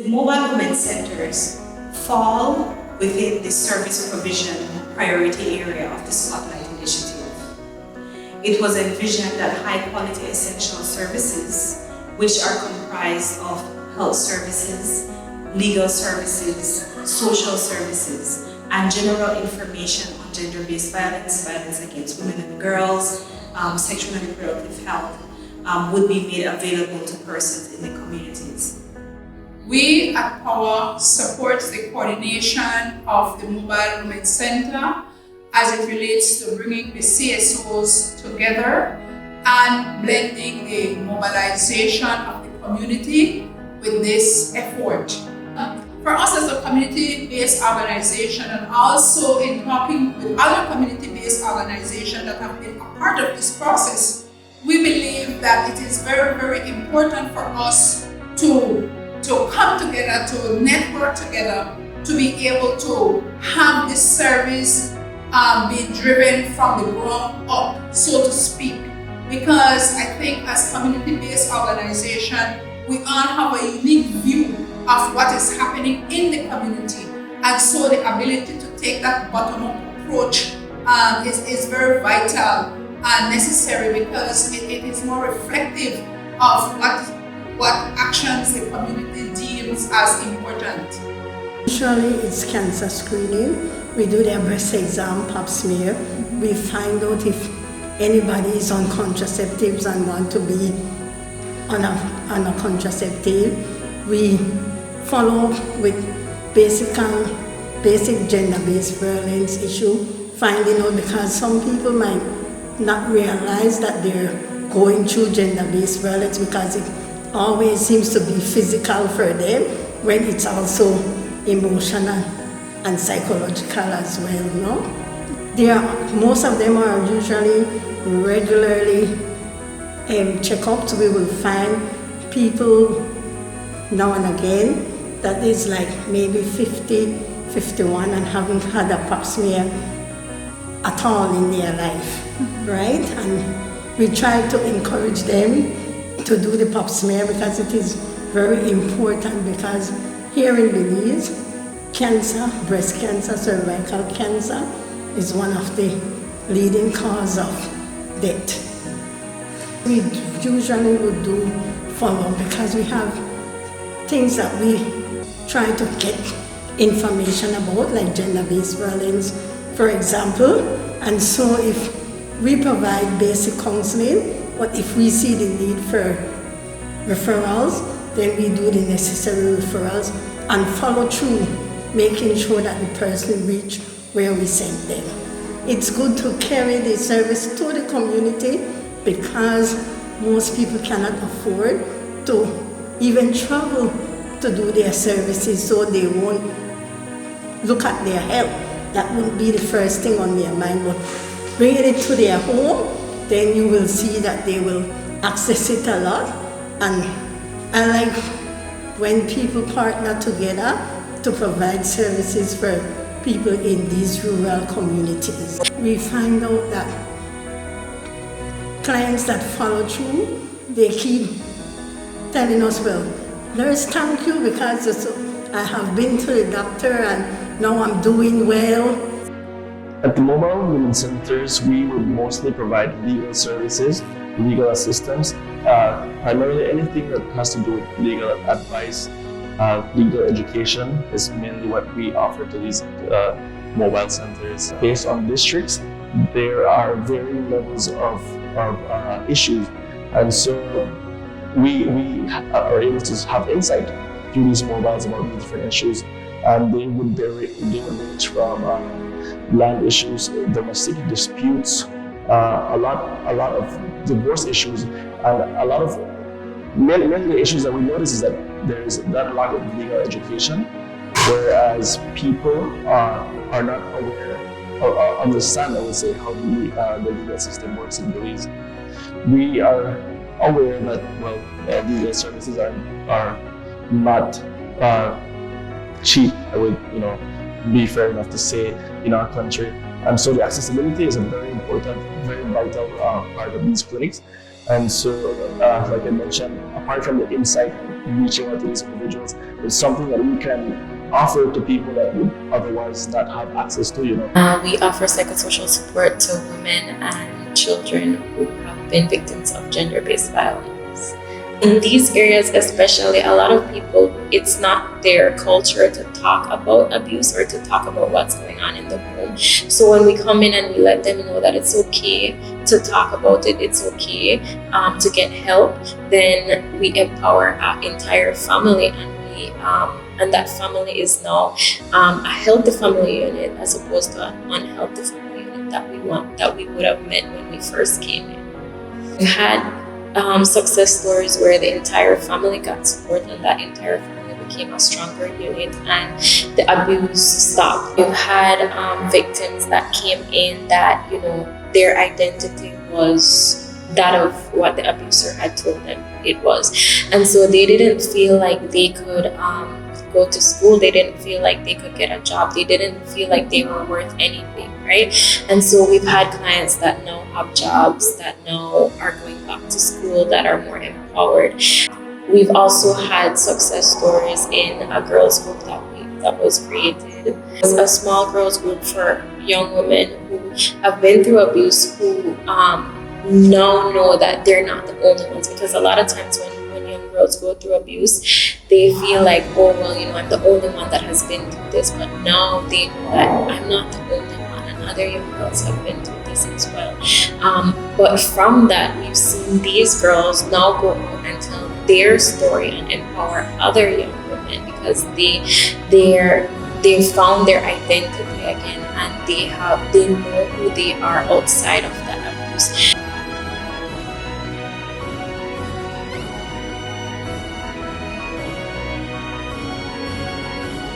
The mobile women's centers fall within the service provision priority area of the Spotlight Initiative. It was envisioned that high-quality essential services, which are comprised of health services, legal services, social services, and general information on gender-based violence, violence against women and girls, sexual and reproductive health, would be made available to persons in the communities. We at Power support the coordination of the Mobile Women's Center as it relates to bringing the CSOs together and blending the mobilization of the community with this effort. For us as a community-based organization, and also in talking with other community-based organizations that have been a part of this process, we believe that it is very, very important for us to come together, to network together, to be able to have this service be driven from the ground up, so to speak. Because I think as community-based organization, we all have a unique view of what is happening in the community. And so the ability to take that bottom-up approach is very vital and necessary, because it is more reflective of what actions the community deems as important. Usually it's cancer screening. We do their breast exam, pap smear. We find out if anybody is on contraceptives and want to be on a contraceptive. We follow up with basic gender-based violence issue, finding out, because some people might not realize that they're going through gender-based violence because it always seems to be physical for them, when it's also emotional and psychological as well, no? Most of them are usually regularly checkups. We will find people now and again that is like maybe 50, 51 and haven't had a pap smear at all in their life, right? And we try to encourage them to do the pap smear because it is very important, because here in Belize, cancer, breast cancer, cervical cancer is one of the leading causes of death. We usually would do follow-up because we have things that we try to get information about, like gender-based violence, for example. And so if we provide basic counseling, but if we see the need for referrals, then we do the necessary referrals and follow through, making sure that the person reach where we sent them. It's good to carry the service to the community because most people cannot afford to even travel to do their services, so they won't look at their health. That wouldn't be the first thing on their mind, but bringing it to their home, then you will see that they will access it a lot. And I like when people partner together to provide services for people in these rural communities. We find out that clients that follow through, they keep telling us, well, nurse, thank you, because I have been to the doctor and now I'm doing well. At the Mobile Women's Centers, we would mostly provide legal services, legal assistance, primarily anything that has to do with legal advice, legal education is mainly what we offer to these mobile centers. Based on districts, there are varying levels of issues, and so we are able to have insight through these mobiles about the different issues, and they would range from land issues, domestic disputes, a lot of divorce issues, and a lot of many of the issues that we notice is that there is that lack of legal education, whereas people are not aware or understand, I would say, how the legal system works in Belize. We are aware that legal services are not cheap. I would be fair enough to say in our country, and so the accessibility is a very important, very vital part of these clinics. And so, like I mentioned, apart from the insight reaching out to these individuals is something that we can offer to people that would otherwise not have access to, We offer psychosocial support to women and children who have been victims of gender-based violence. In these areas especially, a lot of people, it's not their culture to talk about abuse or to talk about what's going on in the home. So when we come in and we let them know that it's okay to talk about it, it's okay to get help, then we empower our entire family, and that family is now a healthy family unit as opposed to an unhealthy family unit that we would have met when we first came in. We had success stories where the entire family got support and that entire family became a stronger unit and the abuse stopped. We've had victims that came in that, their identity was that of what the abuser had told them it was. And so they didn't feel like they could go to school, they didn't feel like they could get a job, they didn't feel like they were worth anything, right? And so we've had clients that now have jobs, that now are going back to school, that are more empowered. We've also had success stories in a girls group that was created. It's a small girls group for young women who have been through abuse, who now know that they're not the only ones, because a lot of times when young girls go through abuse, they feel like, oh well, I'm the only one that has been through this, but now they know that I'm not the only one and other young girls have been through this as well. But from that, we've seen these girls now go out and tell their story and empower other young women, because they've found their identity again and they know who they are outside of that abuse.